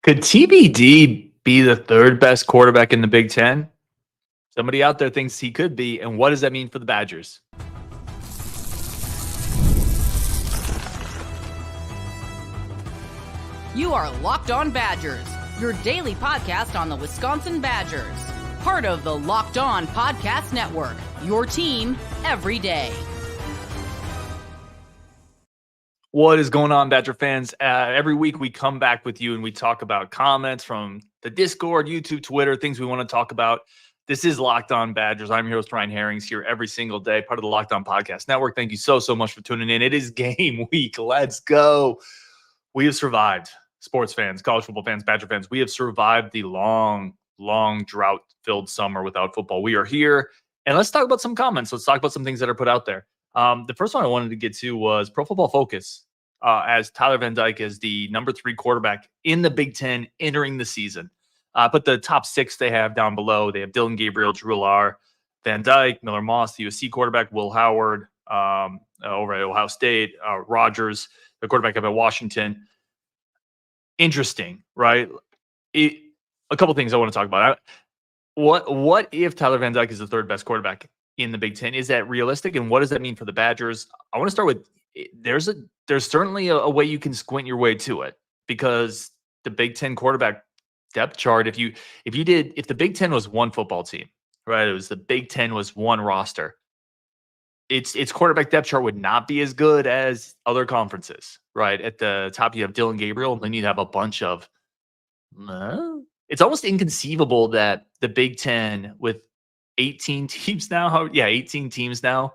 Could TBD be the third best quarterback in the Big Ten? Somebody out there thinks he could be, and what does that mean for the Badgers? You are Locked On Badgers, your daily podcast on the Wisconsin Badgers. Part of the Locked On Podcast Network, your team every day. What is going on, Badger fans? Every week we come back with you and we talk about comments from the Discord, YouTube, Twitter, things we want to talk about. This is Locked On Badgers. I'm your host, Ryan Herrings, here every single day, part of the Locked On Podcast Network. Thank you so much for tuning in. It is game week. Let's go. We have survived. Sports fans, college football fans, Badger fans, we have survived the long drought-filled summer without football. We are here, and let's talk about some comments. Let's talk about some things that are put out there. The first one I wanted to get to was Pro Football Focus, as Tyler Van Dyke is the number 3 quarterback in the Big Ten entering the season. But the top 6 they have down below, they have Dillon Gabriel, Drew Lar, Van Dyke, Miller Moss, the USC quarterback, Will Howard over at Ohio State, Rogers, the quarterback up at Washington. Interesting, right? A couple things I want to talk about. What if Tyler Van Dyke is the third best quarterback in the Big Ten? Is that realistic? And what does that mean for the Badgers? I want to start with there's certainly a way you can squint your way to it, because the Big Ten quarterback depth chart, if the Big Ten was one football team, right? It was the Big Ten was one roster. Its quarterback depth chart would not be as good as other conferences, right? At the top, you have Dillon Gabriel, and then you'd have a bunch of. It's almost inconceivable that the Big Ten with 18 teams now, 18 teams now,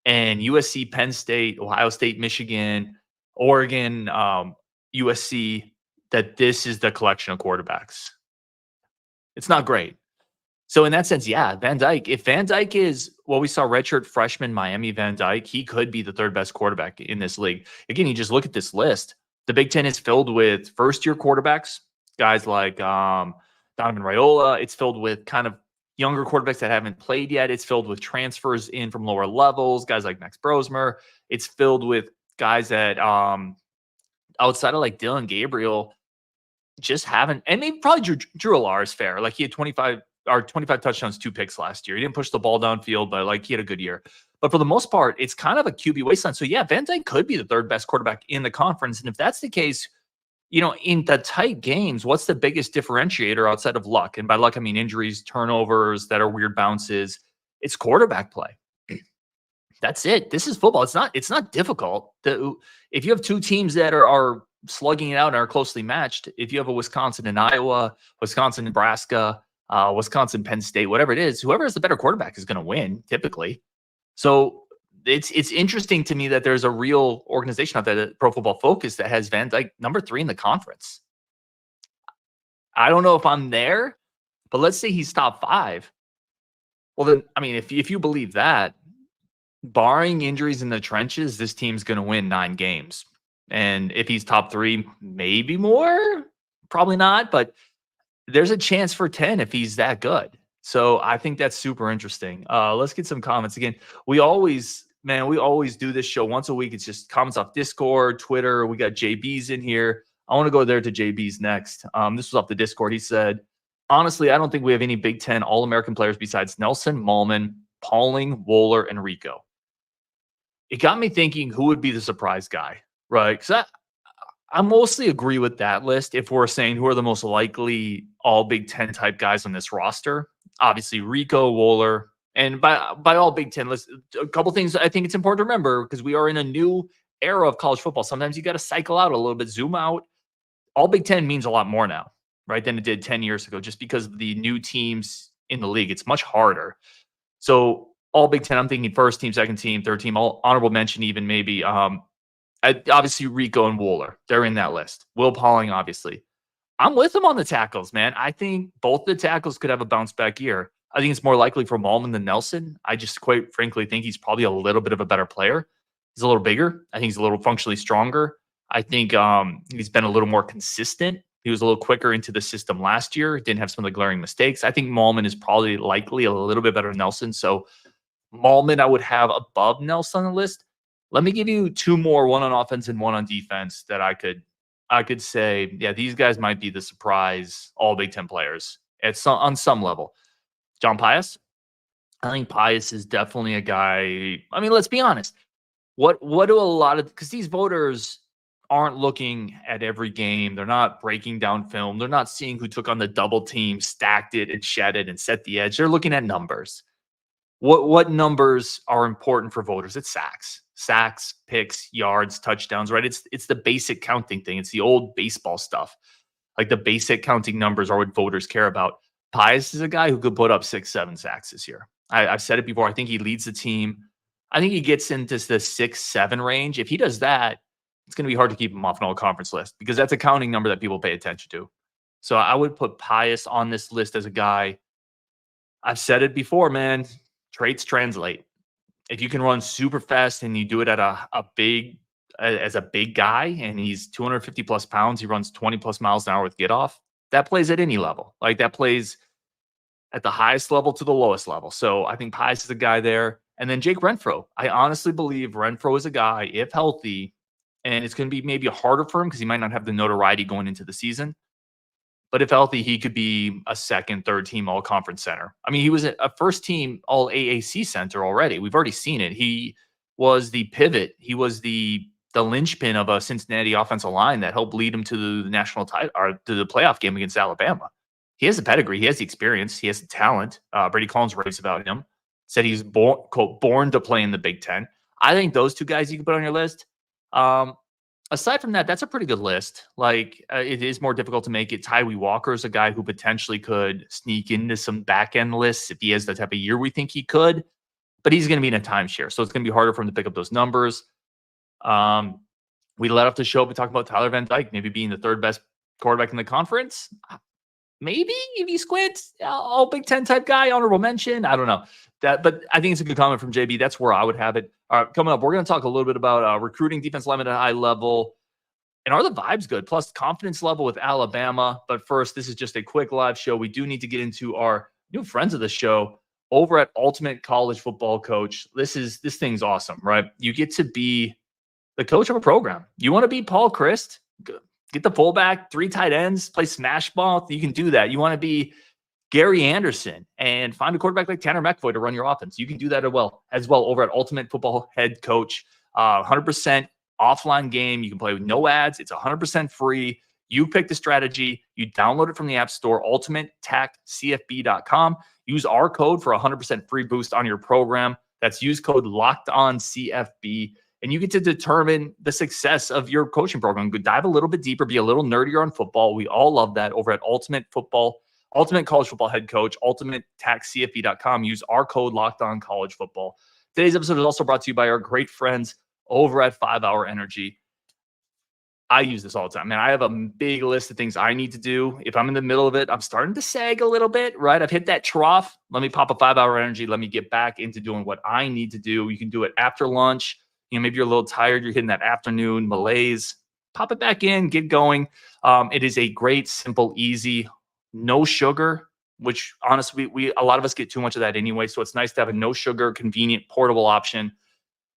and USC, Penn State, Ohio State, Michigan, Oregon, USC, that this is the collection of quarterbacks. It's not great. So in that sense, yeah, Van Dyke, if Van Dyke is what we saw redshirt freshman Miami Van Dyke, he could be the third best quarterback in this league. Again, you just look at this list. The Big Ten is filled with first-year quarterbacks, guys like Donovan Raiola. It's filled with kind of younger quarterbacks that haven't played yet. It's filled with transfers in from lower levels, guys like Max Brosmer. It's filled with guys that outside of like Dillon Gabriel just haven't, and maybe probably Drew Lar is fair. Like he had 25 touchdowns, 2 picks last year. He didn't push the ball downfield, but like he had a good year. But for the most part, it's kind of a QB wasteland. So yeah, Van Dyke could be the third best quarterback in the conference. And if that's the case, in the tight games, what's the biggest differentiator outside of luck? And by luck, I mean injuries, turnovers that are weird bounces. It's quarterback play. That's it. This is football. It's not difficult. If you have 2 teams that are slugging it out and are closely matched, if you have a Wisconsin and Iowa, Wisconsin, Nebraska, Wisconsin, Penn State, whatever it is, whoever has the better quarterback is going to win typically. So it's interesting to me that there's a real organization out there, that Pro Football Focus, that has Van Dyke number 3 in the conference. I don't know if I'm there, but let's say he's top 5. Well, then, I mean, if you believe that, barring injuries in the trenches, this team's going to win 9 games. And if he's top 3, maybe more, probably not, but there's a chance for 10 if he's that good. So I think that's super interesting. Let's get some comments. Again, we always do this show once a week. It's just comments off Discord, Twitter. We got JB's in here. I want to go there to JB's next. This was off the Discord. He said, honestly, I don't think we have any Big Ten All-American players besides Nelson, Malman, Pauling, Wohler, and Rico. It got me thinking, who would be the surprise guy, right? Because I mostly agree with that list. If we're saying who are the most likely all Big Ten type guys on this roster, obviously Rico, Wohler, and by all Big Ten lists, a couple things I think it's important to remember, because we are in a new era of college football. Sometimes you got to cycle out a little bit, zoom out. All Big Ten means a lot more now, right, than it did 10 years ago, just because of the new teams in the league. It's much harder. So all Big Ten, I'm thinking first team, second team, third team, all honorable mention even maybe. Obviously, Rico and Wohler, they're in that list. Will Pauling, obviously. I'm with him on the tackles, man. I think both the tackles could have a bounce back year. I think it's more likely for Malman than Nelson. I just quite frankly think he's probably a little bit of a better player. He's a little bigger. I think he's a little functionally stronger. I think he's been a little more consistent. He was a little quicker into the system last year. Didn't have some of the glaring mistakes. I think Malman is probably likely a little bit better than Nelson. So Malman I would have above Nelson on the list. Let me give you 2 more, one on offense and one on defense, that I could I could say, yeah, these guys might be the surprise all Big Ten players on some level. John Pius, I think Pius is definitely a guy. I mean, let's be honest. What do a lot of, because these voters aren't looking at every game. They're not breaking down film. They're not seeing who took on the double team, stacked it and shed it and set the edge. They're looking at numbers. What numbers are important for voters? It's sacks, picks, yards, touchdowns, right? It's the basic counting thing. It's the old baseball stuff. Like the basic counting numbers are what voters care about. Pius is a guy who could put up 6-7 sacks this year. I've said it before. I think he leads the team. I think he gets into the 6-7 range. If he does that, it's going to be hard to keep him off an all-conference list because that's a counting number that people pay attention to. So I would put Pius on this list as a guy. I've said it before, man. Traits translate. If you can run super fast and you do it at as a big guy and he's 250 plus pounds, he runs 20 plus miles an hour with get off, that plays at any level. Like that plays at the highest level to the lowest level. So I think Pius is a guy there. And then Jake Renfro. I honestly believe Renfro is a guy, if healthy, and it's going to be maybe harder for him because he might not have the notoriety going into the season. But if healthy, he could be a second, third team all-conference center. I mean, he was a first team all AAC center already. We've already seen it. He was the pivot. He was the linchpin of a Cincinnati offensive line that helped lead him to the national title or to the playoff game against Alabama. He has the pedigree. He has the experience. He has the talent. Brady Collins raves about him. Said he's born, quote, born to play in the Big Ten. I think those two guys you can put on your list. Aside from that, that's a pretty good list. Like it is more difficult to make it. Tyree Walker is a guy who potentially could sneak into some back end lists if he has the type of year we think he could, but he's going to be in a timeshare. So it's going to be harder for him to pick up those numbers. We let off the show, but talking about Tyler Van Dyke, maybe being the third best quarterback in the conference. Maybe if you squint, all Big Ten type guy, honorable mention. I don't know that, but I think it's a good comment from JB. That's where I would have it. All right, coming up, we're going to talk a little bit about recruiting, defense linemen at a high level, and are the vibes good? Plus confidence level with Alabama. But first, this is just a quick live show. We do need to get into our new friends of the show over at Ultimate College Football Coach. This thing's awesome, right? You get to be the coach of a program. You want to be Paul Christ? Get the fullback, 3 tight ends, play smash ball. You can do that. You want to be Gary Anderson and find a quarterback like Tanner McFoy to run your offense. You can do that as well over at Ultimate Football Head Coach. 100% offline game. You can play with no ads. It's 100% free. You pick the strategy. You download it from the App Store, ultimatetechcfb.com. Use our code for 100% free boost on your program. That's use code LOCKEDONCFB. And you get to determine the success of your coaching program. Dive a little bit deeper, be a little nerdier on football. We all love that over at Ultimate College Football Head Coach, ultimatetechcfb.com. Use our code LOCKEDONCollegeFootball. Today's episode is also brought to you by our great friends over at 5 Hour Energy. I use this all the time, man. I have a big list of things I need to do. If I'm in the middle of it, I'm starting to sag a little bit, right? I've hit that trough. Let me pop a 5 Hour Energy. Let me get back into doing what I need to do. You can do it after lunch. Maybe you're a little tired, you're hitting that afternoon malaise, pop it back in, get going. It is a great, simple, easy, no sugar, which honestly, a lot of us get too much of that anyway. So it's nice to have a no sugar, convenient, portable option.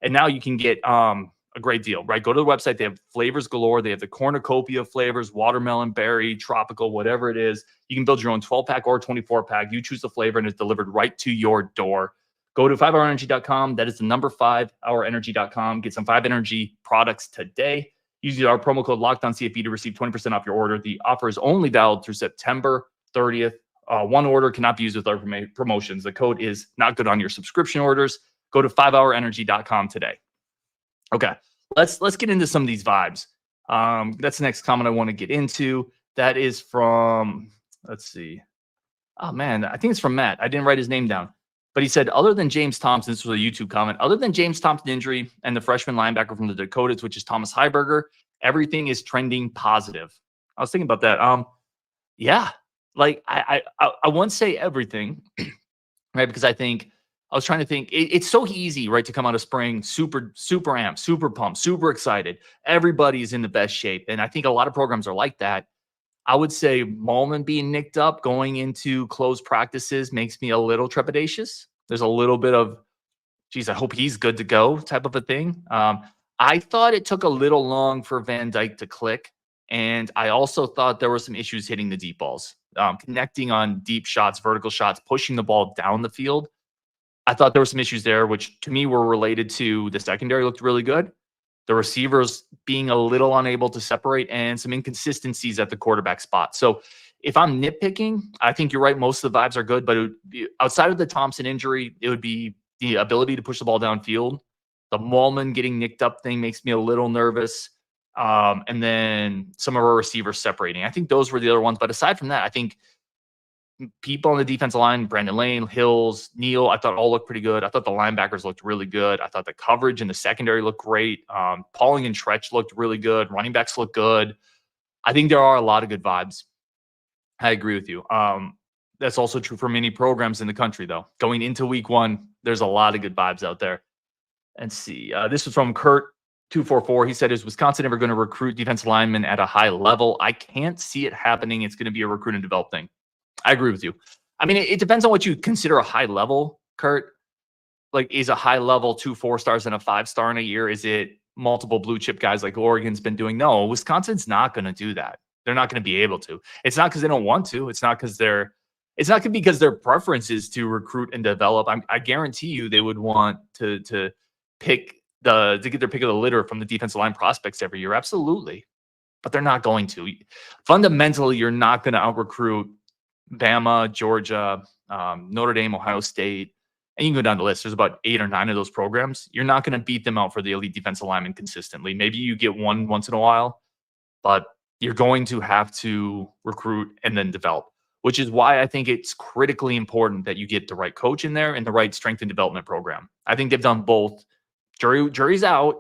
And now you can get a great deal, right? Go to the website. They have flavors galore. They have the cornucopia of flavors, watermelon, berry, tropical, whatever it is. You can build your own 12-pack or 24-pack. You choose the flavor and it's delivered right to your door. Go to 5hourenergy.com. That is the number 5hourenergy.com. Get some 5 Energy products today. Use our promo code LOCKEDONCFB to receive 20% off your order. The offer is only valid through September 30th. One order cannot be used with our promotions. The code is not good on your subscription orders. Go to 5hourenergy.com today. Okay, let's get into some of these vibes. That's the next comment I want to get into. That is from, let's see. Oh, man, I think it's from Matt. I didn't write his name down. But he said, other than James Thompson, this was a YouTube comment, other than James Thompson injury and the freshman linebacker from the Dakotas, which is Thomas Heiberger, everything is trending positive. I was thinking about that. Yeah, like I won't say everything, right? Because I was trying to think, it's so easy, right, to come out of spring, super amped, super pumped, super excited. Everybody's in the best shape. And I think a lot of programs are like that. I would say Malman being nicked up going into closed practices makes me a little trepidatious. There's a little bit of, geez, I hope he's good to go type of a thing. I thought it took a little long for Van Dyke to click. And I also thought there were some issues hitting the deep balls, connecting on deep shots, vertical shots, pushing the ball down the field. I thought there were some issues there, which to me were related to the secondary looked really good, the receivers being a little unable to separate, and some inconsistencies at the quarterback spot. So if I'm nitpicking, I think you're right. Most of the vibes are good, but it would be, outside of the Thompson injury, it would be the ability to push the ball downfield. The Malman getting nicked up thing makes me a little nervous. And then some of our receivers separating. I think those were the other ones. But aside from that, I think people on the defensive line, Brandon Lane, Hills, Neal, I thought all looked pretty good. I thought the linebackers looked really good. I thought the coverage in the secondary looked great. Pauling and Tretch looked really good. Running backs look good. I think there are a lot of good vibes. I agree with you. That's also true for many programs in the country, though. Going into week one, there's a lot of good vibes out there. Let's see. This was from Kurt244. He said, is Wisconsin ever going to recruit defensive linemen at a high level? I can't see it happening. It's going to be a recruit and develop thing. I agree with you. I mean, it depends on what you consider a high level, Kurt. Like, is a high level 2 4-stars and a 5-star in a year? Is it multiple blue chip guys like Oregon's been doing? No, Wisconsin's not going to do that. They're not going to be able to. It's not because they don't want to. It's not because their preference is to recruit and develop. I guarantee you they would want to get their pick of the litter from the defensive line prospects every year. Absolutely. But they're not going to. Fundamentally, you're not going to out-recruit Bama, Georgia, Notre Dame, Ohio State, and you can go down the list. There's about 8 or 9 of those programs. You're not going to beat them out for the elite defensive lineman consistently. Maybe you get one once in a while, but you're going to have to recruit and then develop, which is why I think it's critically important that you get the right coach in there and the right strength and development program. I think they've done both. Jury's out.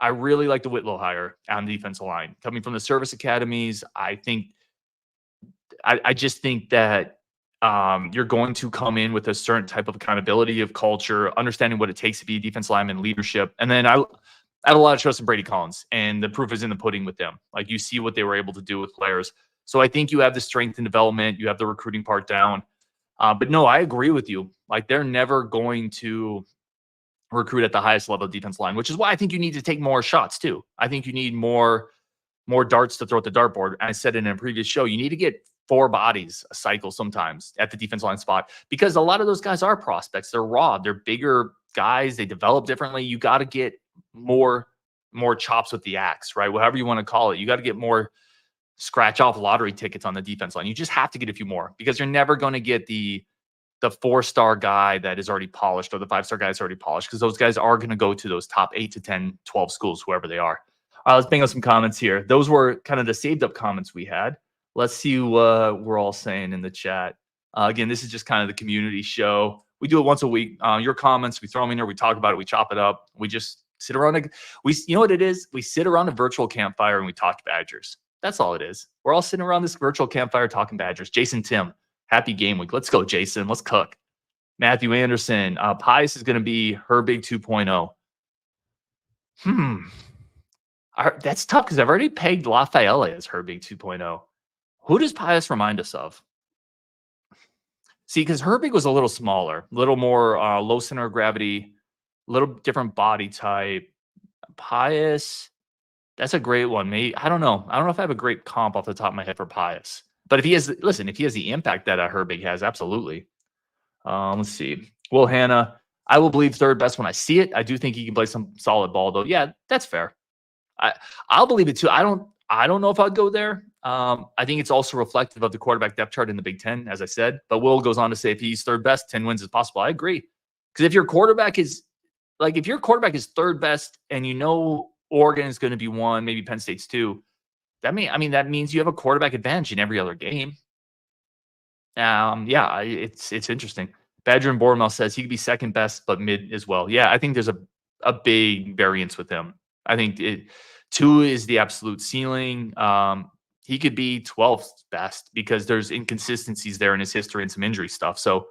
I really like the Whitlow hire on the defensive line. Coming from the service academies, I just think that you're going to come in with a certain type of accountability, of culture, understanding what it takes to be a defense lineman, leadership. And then I have a lot of trust in Brady Collins, and the proof is in the pudding with them. Like, you see what they were able to do with players. So I think you have the strength and development, you have the recruiting part down. But no, I agree with you. Like, they're never going to recruit at the highest level of defense line, which is why I think you need to take more shots too. I think you need more darts to throw at the dartboard. I said in a previous show, you need to get 4 bodies a cycle sometimes at the defense line spot, because a lot of those guys are prospects. They're raw. They're bigger guys. They develop differently. You got to get more chops with the axe, right? Whatever you want to call it. You got to get more scratch off lottery tickets on the defense line. You just have to get a few more, because you're never going to get the 4-star guy that is already polished or the 5-star guy is already polished, because those guys are going to go to those top 8 to 10, 12 schools, whoever they are. Let's bang out some comments here. Those were kind of the saved up comments we had. Let's see what we're all saying in the chat. Again, this is just kind of the community show. We do it once a week. Your comments, we throw them in there. We talk about it. We chop it up. We just sit around. You know what it is? We sit around a virtual campfire and we talk Badgers. That's all it is. We're all sitting around this virtual campfire talking Badgers. Jason Tim, happy game week. Let's go, Jason. Let's cook. Matthew Anderson, Pius is going to be Herbig 2.0. That's tough, because I've already pegged Lafayette as Herbig 2.0. Who does Pius remind us of? See, because Herbig was a little smaller, a little more low center of gravity, a little different body type. Pius, that's a great one. Maybe, I don't know. I don't know if I have a great comp off the top of my head for Pius. But if he has the impact that Herbig has, absolutely. Let's see. Will Hannah, I will believe third best when I see it. I do think he can play some solid ball, though. Yeah, that's fair. I'll believe it too. I don't know if I'd go there. I think it's also reflective of the quarterback depth chart in the Big Ten, as I said. But Will goes on to say if he's third best, 10 wins is possible. I agree. Because if your quarterback is third best, and you know Oregon is going to be 1, maybe Penn State's 2, that means you have a quarterback advantage in every other game. Yeah, it's interesting. Badger and Bormel says he could be second best, but mid as well. Yeah, I think there's a big variance with him. I think 2 is the absolute ceiling. He could be 12th best, because there's inconsistencies there in his history and some injury stuff. So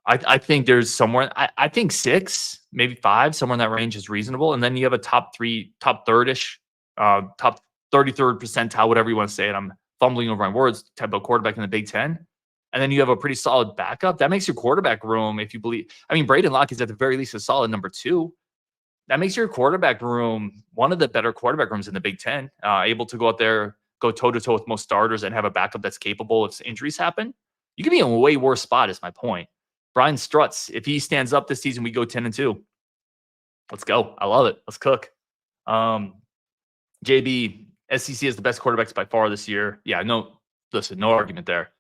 I think there's somewhere, I think 6, maybe 5, somewhere in that range is reasonable. And then you have a top 3-ish, top 33rd percentile, whatever you want to say it. I'm fumbling over my words, type of quarterback in the Big Ten. And then you have a pretty solid backup. That makes your quarterback room, if you believe, Braden Locke is at the very least a solid number 2. That makes your quarterback room one of the better quarterback rooms in the Big Ten, able to go out there go toe-to-toe with most starters and have a backup that's capable if injuries happen, you could be in a way worse spot is my point. Brian Strutz, if he stands up this season, we go 10-2. Let's go. I love it. Let's cook. JB, SEC is the best quarterbacks by far this year. Yeah, no argument there.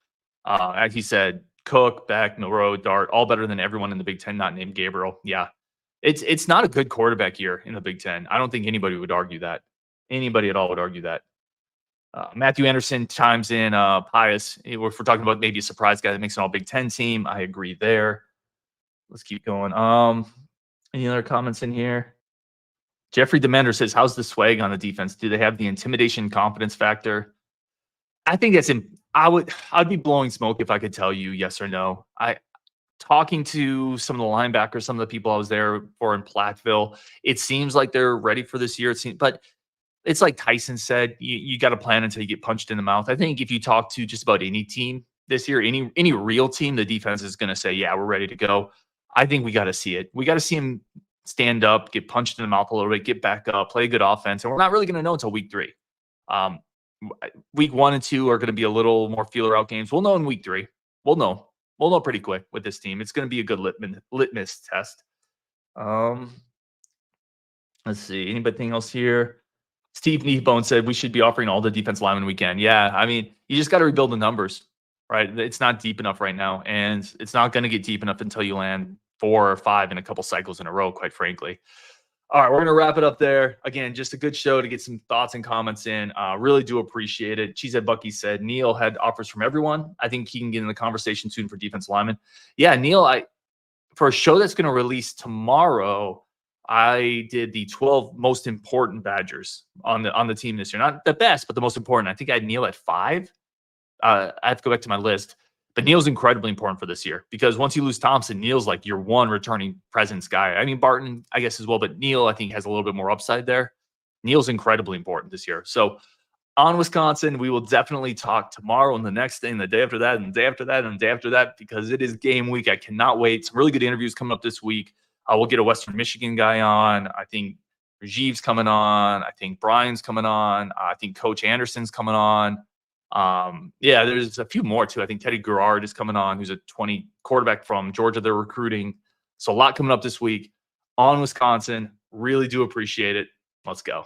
As he said, Cook, Beck, Milroe, Dart, all better than everyone in the Big Ten not named Gabriel. Yeah, it's not a good quarterback year in the Big Ten. I don't think anybody would argue that. Anybody at all would argue that. Matthew Anderson chimes in, Pius. If we're talking about maybe a surprise guy that makes an all Big Ten team, I agree there. Let's keep going. Any other comments in here? Jeffrey Demander says, how's the swag on the defense? Do they have the intimidation confidence factor? I think that's I'd be blowing smoke if I could tell you yes or no. Talking to some of the linebackers, some of the people I was there for in Platteville, it seems like they're ready for this year. But it's like Tyson said, you got to plan until you get punched in the mouth. I think if you talk to just about any team this year, any real team, the defense is going to say, yeah, we're ready to go. I think we got to see it. We got to see him stand up, get punched in the mouth a little bit, get back up, play a good offense. And we're not really going to know until week 3. Week 1 and 2 are going to be a little more feeler out games. We'll know in week 3. We'll know pretty quick with this team. It's going to be a good litmus test. Let's see. Anything else here? Steve Kneebone said we should be offering all the defense linemen we can. Yeah, I mean, you just got to rebuild the numbers, right? It's not deep enough right now, and it's not going to get deep enough until you land 4 or 5 in a couple cycles in a row, quite frankly. All right, we're going to wrap it up there. Again, just a good show to get some thoughts and comments in. Really do appreciate it. Cheesehead Bucky said Neil had offers from everyone. I think he can get in the conversation soon for defense linemen. Yeah, Neil, for a show that's going to release tomorrow, I did the 12 most important Badgers on the team this year. Not the best, but the most important. I think I had Neil at 5. I have to go back to my list. But Neil's incredibly important for this year because once you lose Thompson, Neil's like your one returning presence guy. I mean, Barton, I guess, as well, but Neil, I think, has a little bit more upside there. Neil's incredibly important this year. So on Wisconsin, we will definitely talk tomorrow and the next day and the day after that and the day after that and the day after that because it is game week. I cannot wait. Some really good interviews coming up this week. We'll get a Western Michigan guy on. I think Rajiv's coming on. I think Brian's coming on. I think Coach Anderson's coming on. Yeah, there's a few more too. I think Teddy Garrard is coming on, who's a 20 quarterback from Georgia. They're recruiting. So a lot coming up this week on Wisconsin. Really do appreciate it. Let's go.